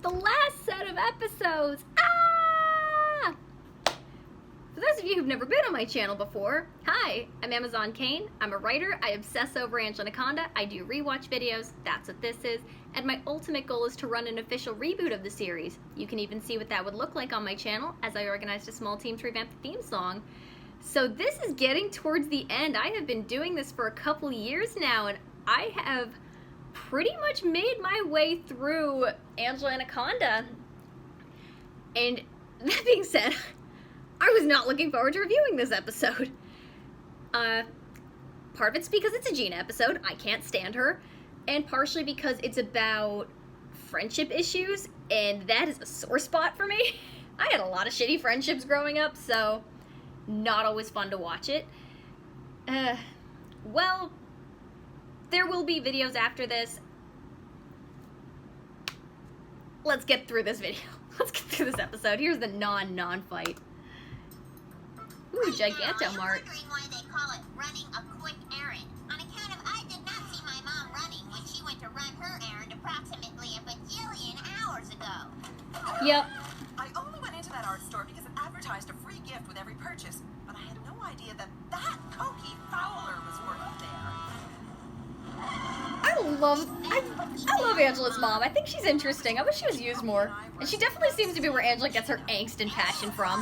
The last set of episodes! Ah! For those of you who've never been on my channel before, hi, I'm AmazzonKane. I'm a writer. I obsess over Anaconda. I do rewatch videos. That's what this is. And my ultimate goal is to run an official reboot of the series. You can even see what that would look like on my channel as I organized a small team to revamp the theme song. So this is getting towards the end. I have been doing this for a couple years now, and I have pretty much made my way through Anaconda. And that being said, I was not looking forward to reviewing this episode. Part of it's because it's a Gina episode. I can't stand her. And partially because it's about friendship issues, and that is a sore spot for me. I had a lot of shitty friendships growing up, so not always fun to watch it. Well, there will be videos after this. Let's get through this video. Let's get through this episode. Here's the non-fight. Ooh, Giganto Mart. I'm wondering why they call it running a quick errand. On account of I did not see my mom running when she went to run her errand approximately a bajillion hours ago. Yep. I only went into that art store because it advertised a free gift with every purchase, but I had no idea that Cokie Fowler was working there. I love Angela's mom. I think she's interesting. I wish she was used more. And she definitely seems to be where Angela gets her angst and passion from.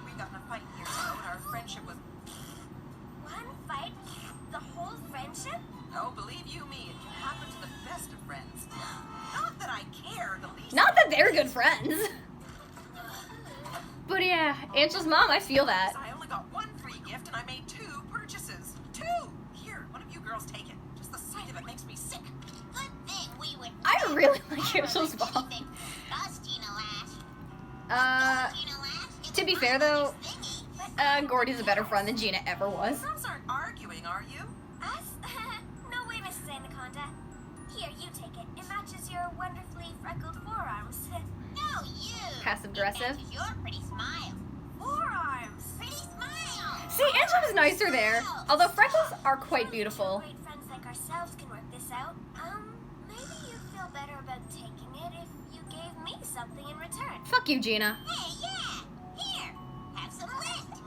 We got in a fight years ago, and our friendship was... One fight? The whole friendship? Oh, believe you me, it can happen to the best of friends. Not that I care the least. Not that they're good friends. But yeah, Angela's mom, I feel that. I only got one free gift, and I made 2 purchases. 2! Here, one of you girls take it. Just the sight of it makes me sick. Good thing we would... I really like Angela's mom. Us, Gina Lash. To be fair though, Gordy's a better friend than Gina ever was. Girls aren't arguing, are you? Us? No way, Mrs. Anaconda. Here, you take it. It matches your wonderfully freckled forearms. No, you. Passive aggressive. It matches your pretty smile. Forearms. Pretty smile. See, Angela was nicer there. Although freckles are quite beautiful. Great friends like ourselves can work this out. Maybe you'd feel better about taking it if you gave me something in return. Fuck you, Gina. Hey, yeah. Here, have some lint.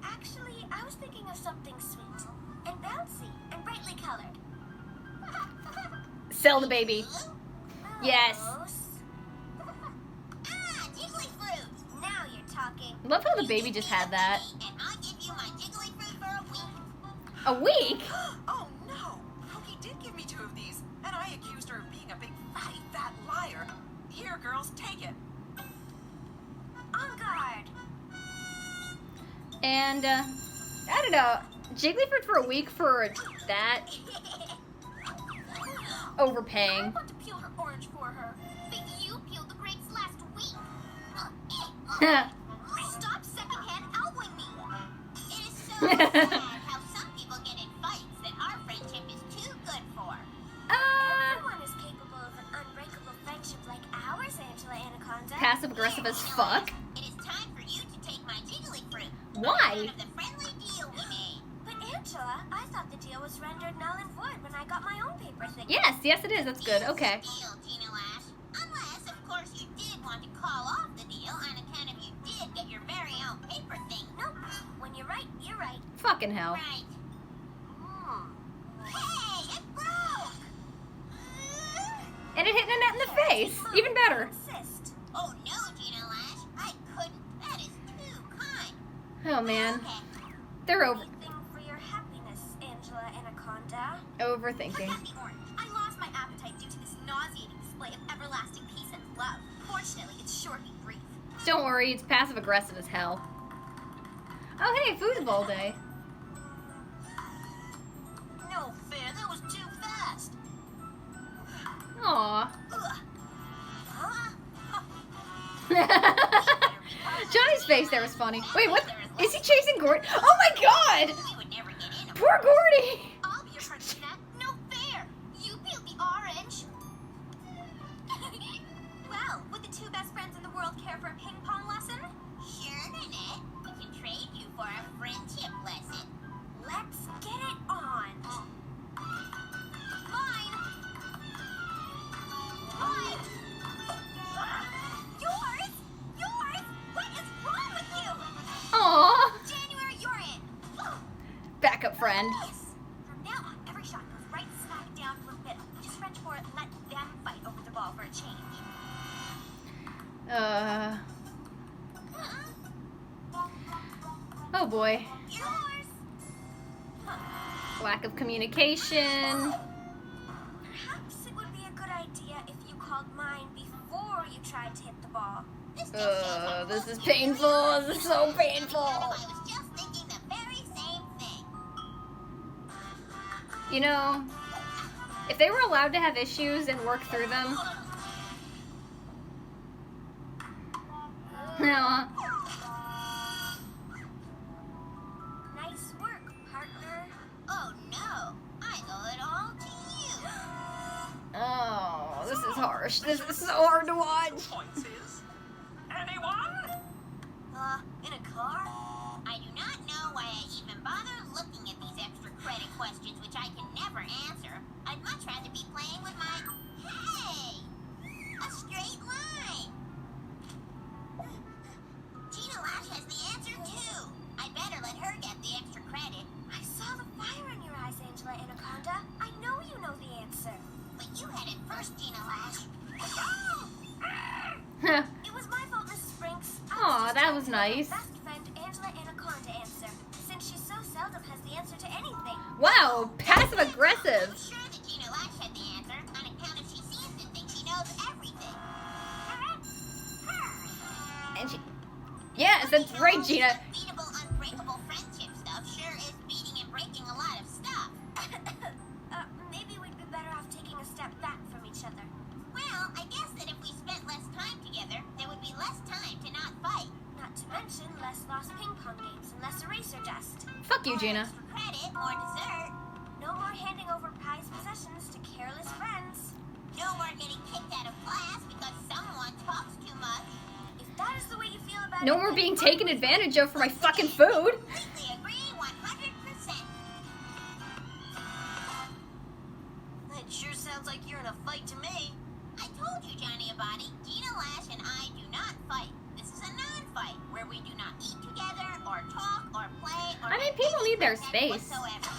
Actually, I was thinking of something sweet and bouncy and brightly colored. Sell the baby. Yes. Jiggly fruit. Now you're talking. Love how the baby just had that. And I'll give you my jiggly fruit for a week. A week? Oh no! Cokie did give me 2 of these, and I accused her of being a big fatty fat liar. Here, girls, take it. On guard. And, I don't know. Jigglypuff for a week for that? I Overpaying. want to peel her orange for her, but you peeled the grapes last week. Stop secondhand elbowing me. It is so sad how some people get in fights that our friendship is too good for. Everyone is capable of an unbreakable friendship like ours, Angela Anaconda. Passive aggressive as fuck. It is time for you to take my jiggly fruit. Why? Of the friendly deal we made. But Angela, I thought the deal was rendered null and void when I got my own paper thing. Yes, it is. That's good. Okay. Deal, Gina Lash. Unless, of course, you did want to call off the deal on account of you did get your very own paper thing. Nope. When you're right, you're right. Fucking hell. Right. Hey, it broke! And it hit Nanette in the face. Even better. Insist. Oh no, Gina Lash. I couldn't. That is too kind. Oh, man. Okay. They're over Anything for your happiness, Angela Anaconda. overthinking. Forget the orange. I lost my appetite due to this nauseating display of everlasting peace and love. Fortunately, it's short and brief. Don't worry, it's passive aggressive as hell. Oh, hey, foosball day. No fair, that was too fast. Aw. Huh? Johnny's face there was funny. Wait, what? Is he chasing Gordy? Oh my god! We would never get in. Poor Gordy! I'll be your friend for that. No fair. You peeled the orange. Well, would the 2 best friends in the world care for a ping pong lesson? Sure, Nanette. We can trade you for a friendship lesson. Let's get it on. Mine. Mine. understand. Yes. From now on, every shot goes right smack down the middle. Just French for it and let them fight over the ball for a change. Oh boy. Yours. Lack of communication. Perhaps it would be a good idea if you called mine before you tried to hit the ball. This is painful. This is so painful. I was just thinking the very same thing. You know, if they were allowed to have issues and work through them. No. Nice work, partner. Oh no, I owe it all to you. Oh, this is harsh. This is so hard to watch. Points is anyone? In a car? I do not know why I even bother looking at these extra credit questions, which I can never answer. I'd much rather be playing with my... Hey! A straight line! Gina Lash has the answer, too. I better let her get the extra credit. I saw the fire in your eyes, Angela Anaconda. I know you know the answer. But you had it first, Gina Lash. It was my fault, Mrs. Sprinks. Aw, that was nice. Best friend Angela Anaconda answer, since she so seldom has the answer to anything. Wow, passive aggressive. I'm sure that Gina Lash had the answer on account of she seems to think she knows everything. And she... Yes, that's right, Gina. Beatable, unbreakable friendship stuff sure is beating and breaking a lot of stuff. Maybe we'd be better off taking a step back from each other. Well, I guess that if we spent less time together, there would be less time to not fight. Not to mention less lost ping pong games and less eraser dust. Fuck you, Gina. Extra credit, more dessert. No more handing over prized possessions to careless friends. No more getting kicked out of class because someone talks too much. If that is the way you feel about No it, more then being fine. taken advantage of for my fucking food. Completely agree, 100%. That sure sounds like you're in a fight to me. I told you, Johnny Abadi, Gina Lash and I do not fight. This is a non-fight where we do not eat together or talk or play or I mean, have people any need their contact space. whatsoever.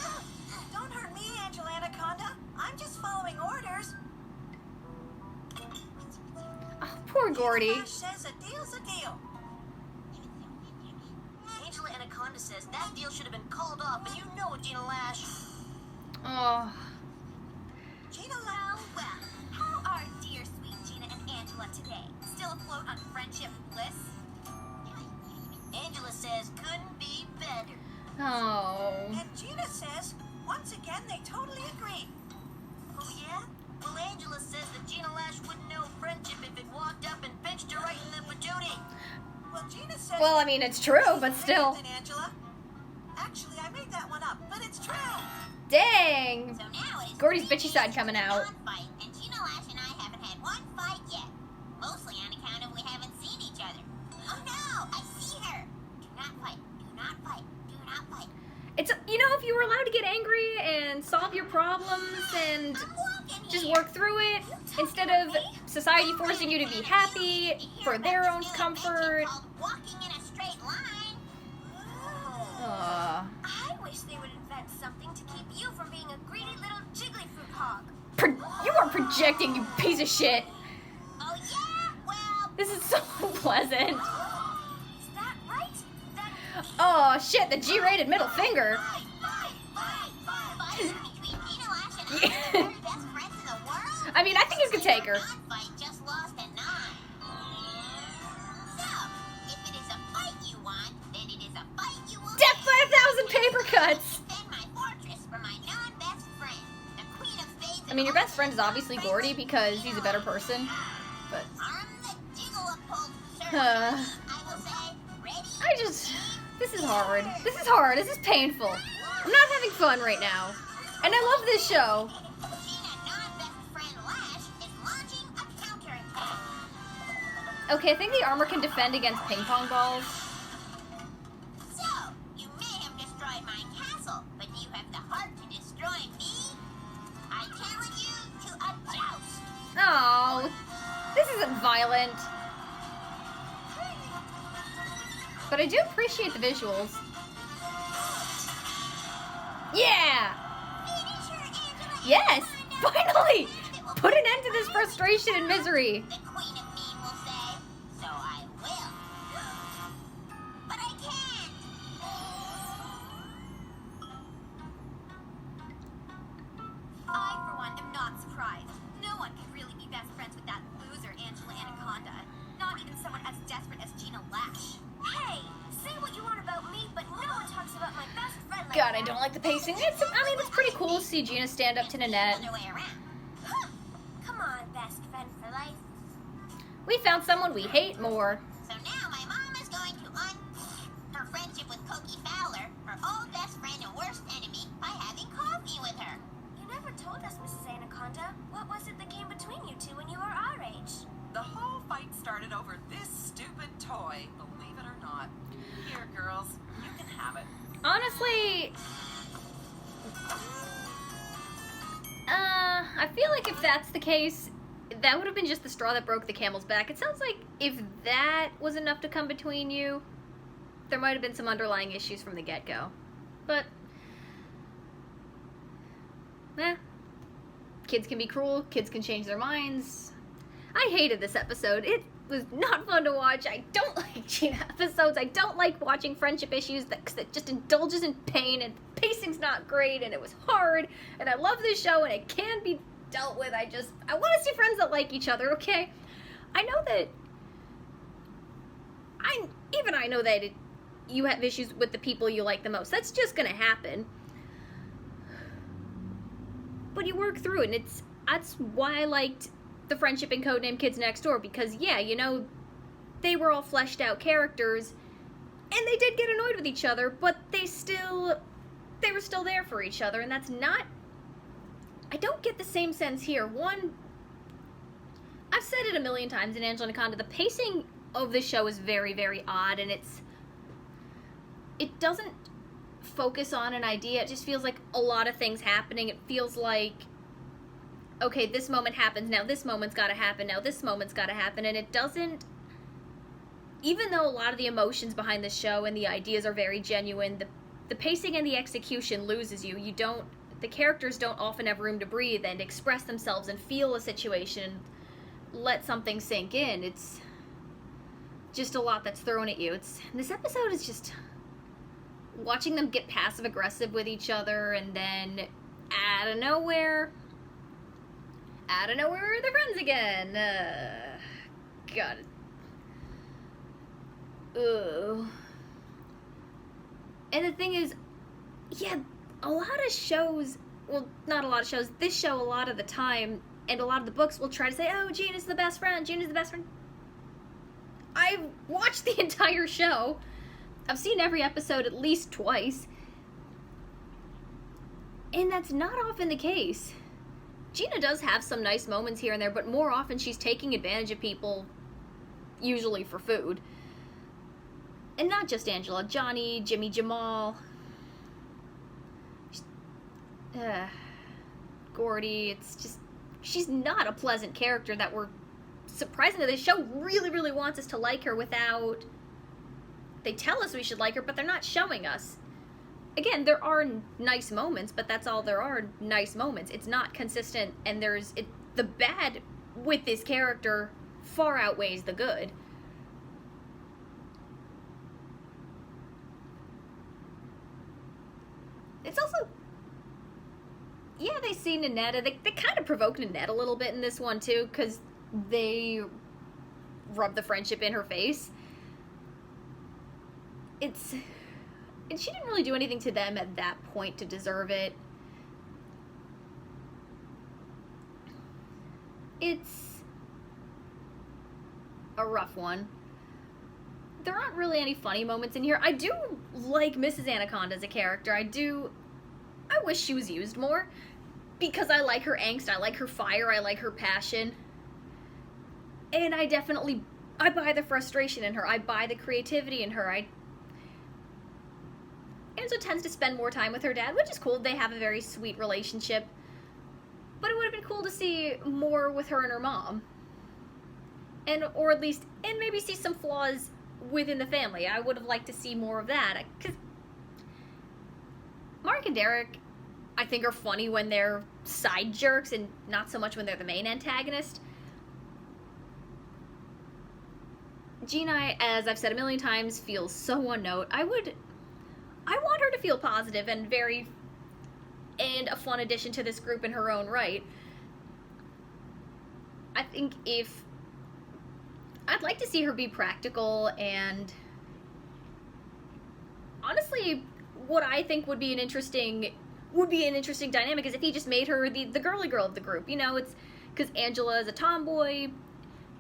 Don't hurt me, Angela Anaconda. I'm just following orders. Oh, poor Gordy. Lash says a deal's a deal. Angela Anaconda says that deal should have been called off, and you know it, Gina Lash. Oh, Gina Lash. Well, how are dear sweet Gina and Angela today? Still afloat on friendship bliss? Angela says couldn't be better. oh. And Gina says, once again, they totally agree. Oh yeah? Well, Angela says that Gina Lash wouldn't know friendship if it walked up and pinched her right in the patootie. Well, Gina says... Well, I mean, it's true, but still. Than Angela. Actually, I made that one up, but it's true. Dang. So now it is Gordy's 3 bitchy side days coming since out. the non-fight, and Gina Lash and I haven't had one fight yet. Mostly on account of we haven't seen each other. Oh no, I see her. Do not fight. Do not fight. Do not fight. It's, you know, if you were allowed to get angry and solve your problems and I'm walking just here. work through it instead of society forcing you to be happy for their own comfort. Called walking in a straight line. Aw. I wish they would invent something to keep you from being a greedy little jiggly fruit hog. You are projecting, you piece of shit. Oh yeah? Well, This is so pleasant. is that right? Then Oh shit, the G-rated middle finger. fight between Gina Lash and I, the very best friends in the world? I mean, I think you could take her. Non-fight just lost a 9. So, if it is a fight you want, then it is a fight you will Death by 1,000 paper cuts. defend my fortress for my non-best friend, the Queen of Spades. I mean, your best friend is obviously Gordy because he's a better person. But Arm the jiggle-a-pult, sir. Uh. I will say, ready, this is hard. This is hard. This is painful. I'm not having fun right now. And I love this show. Gina non-best friend Lash is launching a counterattack. Okay, I think the armor can defend against ping pong balls. So, you may have destroyed my castle, but do you have the heart to destroy me? I challenge you to a joust. Oh, this isn't violent. But I do appreciate the visuals. Yeah! Finish her, Angela. Yes! Anaconda. Finally! It will Put an end to this frustration and misery. The Queen of Mean will say, so I will. But I can't. I, for one, am not surprised. No one can really be best friends with that loser Angela Anaconda. Not even someone as desperate as Gina Lash. Hey, say what you want about me, but no one talks about my best friend like God, that. I don't like the pacing. It's pretty cool to see Gina stand up to Nanette. Other way around. Huh. Come on, best friend for life. We found someone we hate more. So now my mom is going to her friendship with Cokie Fowler, her old best friend and worst enemy, by having coffee with her. You never told us, Mrs. Anaconda. What was it that came between you two when you were our age? The whole fight started over this stupid toy, believe it or not. Here, girls, you can have it. Honestly, I feel like if that's the case, that would have been just the straw that broke the camel's back. It sounds like if that was enough to come between you, there might have been some underlying issues from the get-go. But, kids can be cruel, kids can change their minds. I hated this episode. It was not fun to watch. I don't like Gina episodes. I don't like watching friendship issues that just indulges in pain, and pacing's not great, and it was hard, and I love this show, and it can be dealt with. I want to see friends that like each other, okay? I know that I know that you have issues with the people you like the most. That's just gonna happen. But you work through it, and that's why I liked the friendship in Codename Kids Next Door, because yeah, you know, they were all fleshed out characters, and they did get annoyed with each other, but they were still there for each other, and that's not, I don't get the same sense here. One, I've said it a million times in Angela Anaconda, the pacing of this show is very, very odd, and it doesn't focus on an idea. It just feels like a lot of things happening. It feels like, okay, this moment happens, now this moment's gotta happen, now this moment's gotta happen, and it doesn't, even though a lot of the emotions behind the show and the ideas are very genuine, the pacing and the execution loses you. The characters don't often have room to breathe and express themselves and feel a situation, let something sink in. It's just a lot that's thrown at you. This episode is just watching them get passive aggressive with each other, and then out of nowhere they're friends again. God. Ugh. And the thing is, yeah, a lot of shows, well, not a lot of shows, this show a lot of the time, and a lot of the books will try to say, oh, Gina's the best friend, Gina's the best friend. I've watched the entire show. I've seen every episode at least twice. And that's not often the case. Gina does have some nice moments here and there, but more often she's taking advantage of people, usually for food. And not just Angela, Johnny, Jimmy, Jamal, Gordy. It's just, she's not a pleasant character that surprisingly, this show really, really wants us to like her without, they tell us we should like her, but they're not showing us. Again, there are nice moments, but that's all there are, nice moments. It's not consistent, and the bad with this character far outweighs the good. It's also, yeah, they see Nanette. They kind of provoke Nanette a little bit in this one, too, because they rub the friendship in her face. And she didn't really do anything to them at that point to deserve it. It's a rough one. There aren't really any funny moments in here. I do like Mrs. Anaconda as a character. I wish she was used more, because I like her angst, I like her fire, I like her passion. And I buy the frustration in her. I buy the creativity in her. Angela tends to spend more time with her dad, which is cool. They have a very sweet relationship. But it would have been cool to see more with her and her mom. And maybe see some flaws within the family. I would have liked to see more of that. Because Mark and Derek, I think are funny when they're side jerks and not so much when they're the main antagonist. Gina, as I've said a million times, feels so one note. I want her to feel positive and a fun addition to this group in her own right. I think I'd like to see her be practical, and honestly, what I think would be an interesting dynamic is if he just made her the girly girl of the group. You know, it's because Angela is a tomboy,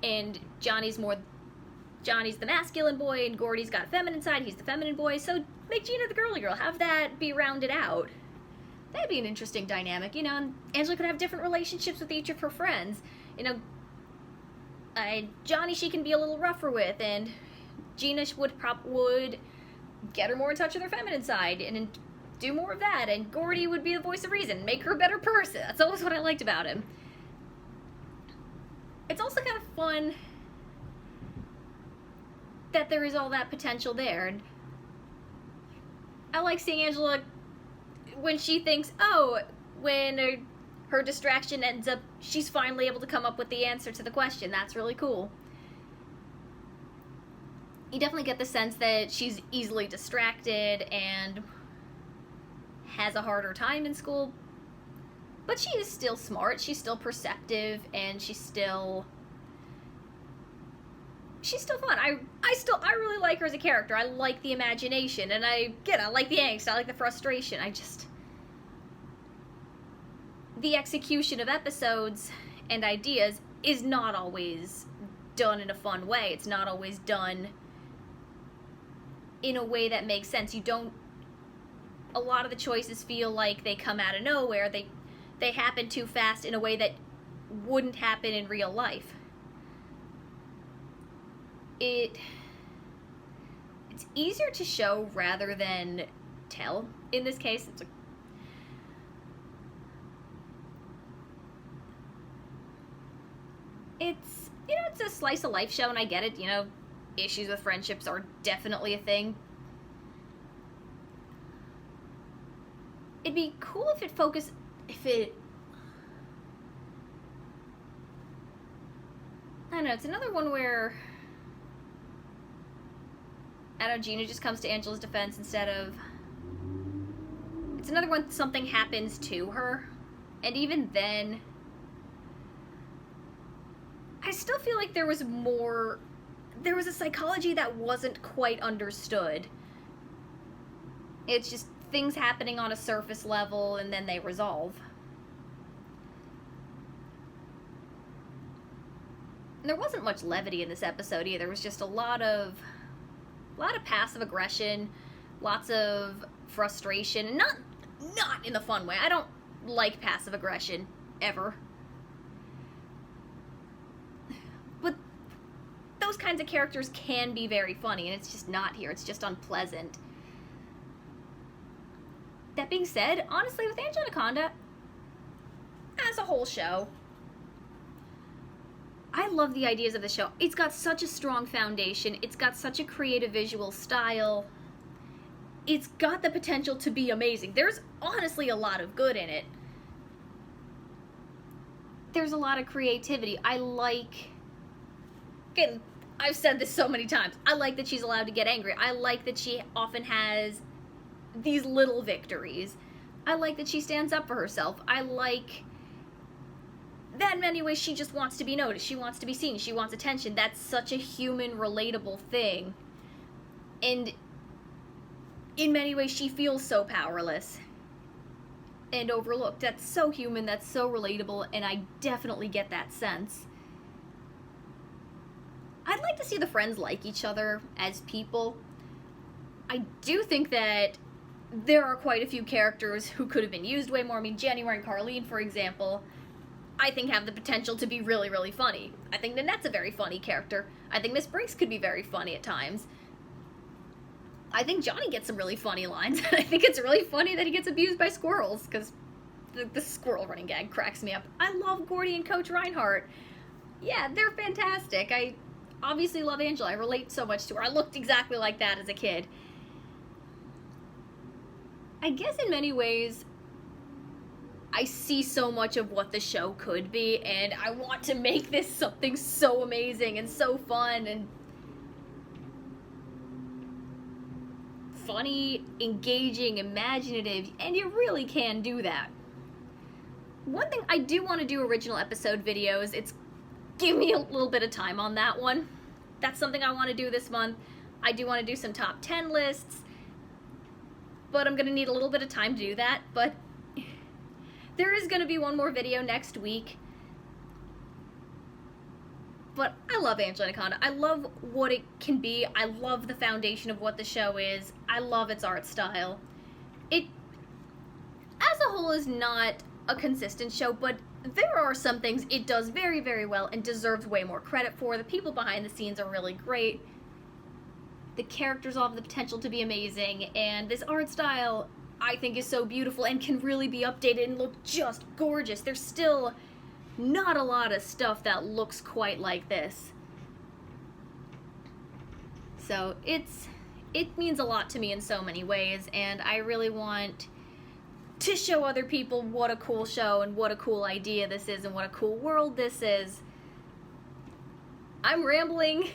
and Johnny's the masculine boy, and Gordy's got a feminine side, he's the feminine boy, so make Gina the girly girl, have that be rounded out. That'd be an interesting dynamic, you know, and Angela could have different relationships with each of her friends. You know, Johnny she can be a little rougher with, and Gina would get her more in touch with her feminine side, and do more of that, and Gordy would be the voice of reason, make her a better person. That's always what I liked about him. It's also kind of fun that there is all that potential there, and I like seeing Angela when she thinks, when her distraction ends up, she's finally able to come up with the answer to the question. That's really cool. You definitely get the sense that she's easily distracted and has a harder time in school, but she is still smart, she's still perceptive, and she's still fun. I really like her as a character. I like the imagination, and I like the angst, I like the frustration. The execution of episodes and ideas is not always done in a fun way. It's not always done in a way that makes sense. A lot of the choices feel like they come out of nowhere. They happen too fast in a way that wouldn't happen in real life. It's easier to show rather than tell. In this case, it's a slice of life show, and I get it. You know, issues with friendships are definitely a thing. It'd be cool if I don't know, it's another one where, I don't know, Gina just comes to Angela's defense instead of, it's another one something happens to her, and even then, I still feel like there was a psychology that wasn't quite understood. It's just things happening on a surface level, and then they resolve. And there wasn't much levity in this episode either. There was just a lot of passive aggression, lots of frustration, and not in the fun way. I don't like passive aggression ever. But those kinds of characters can be very funny, and it's just not here. It's just unpleasant. That being said, honestly, with Anaconda, as a whole show, I love the ideas of the show. It's got such a strong foundation. It's got such a creative visual style. It's got the potential to be amazing. There's honestly a lot of good in it. There's a lot of creativity. Again, I've said this so many times. I like that she's allowed to get angry. I like that she often has these little victories. I like that she stands up for herself. I like that in many ways she just wants to be noticed. She wants to be seen. She wants attention. That's such a human, relatable thing. And in many ways she feels so powerless and overlooked. That's so human. That's so relatable. And I definitely get that sense. I'd like to see the friends like each other as people. I do think that there are quite a few characters who could have been used way more. I mean, January and Carlene, for example, I think have the potential to be really, really funny. I think Nanette's a very funny character. I think Miss Briggs could be very funny at times. I think Johnny gets some really funny lines, and I think it's really funny that he gets abused by squirrels, because the squirrel running gag cracks me up. I love Gordy and Coach Reinhardt. Yeah, they're fantastic. I obviously love Angela. I relate so much to her. I looked exactly like that as a kid. I guess in many ways, I see so much of what the show could be, and I want to make this something so amazing and so fun and funny, engaging, imaginative, and you really can do that. One thing, I do want to do original episode videos. It's give me a little bit of time on that one. That's something I want to do this month. I do want to do some top 10 lists, but I'm going to need a little bit of time to do that. But there is going to be one more video next week. But I love Anaconda. I love what it can be. I love the foundation of what the show is. I love its art style. It, as a whole, is not a consistent show, but there are some things it does very, very well and deserves way more credit for. The people behind the scenes are really great. The characters all have the potential to be amazing, and this art style, I think, is so beautiful and can really be updated and look just gorgeous. There's still not a lot of stuff that looks quite like this. So it means a lot to me in so many ways, and I really want to show other people what a cool show and what a cool idea this is and what a cool world this is. I'm rambling.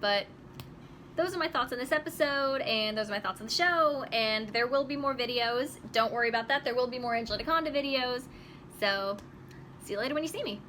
But those are my thoughts on this episode, and those are my thoughts on the show, and there will be more videos. Don't worry about that. There will be more Anaconda videos. So, see you later when you see me.